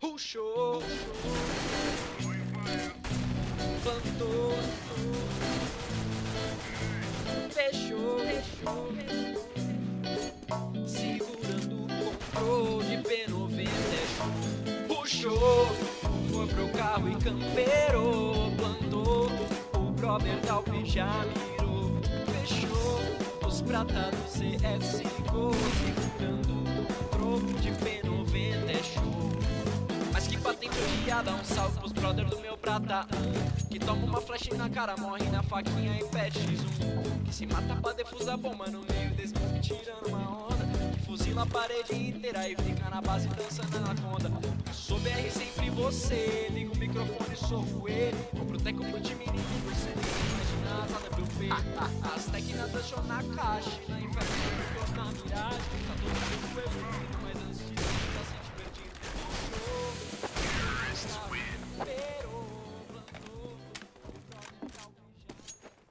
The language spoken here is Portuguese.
Ruxou, plantou, fechou, segurando o controle P90 é show. Puxou, foi pro carro e camperou, plantou, o brother Dalpe já mirou, fechou, os pratados CSGO, segurando o controle de P90 é show. Mas que patente odiada, um salve pros brother do meu prata 1, que toma uma flash na cara, morre na faquinha e pet X1, que se mata pra defusar bomba no meio desse mundo tirando uma onda, que fuzila a parede inteira e fica na base dançando na conda. Sou BR sempre você, liga o microfone, sou ele, compro teco pro time inimigo, você nem imagina as AWP. As técnicas deixou na caixa, na inferno na miragem, tá todo mundo evoluindo.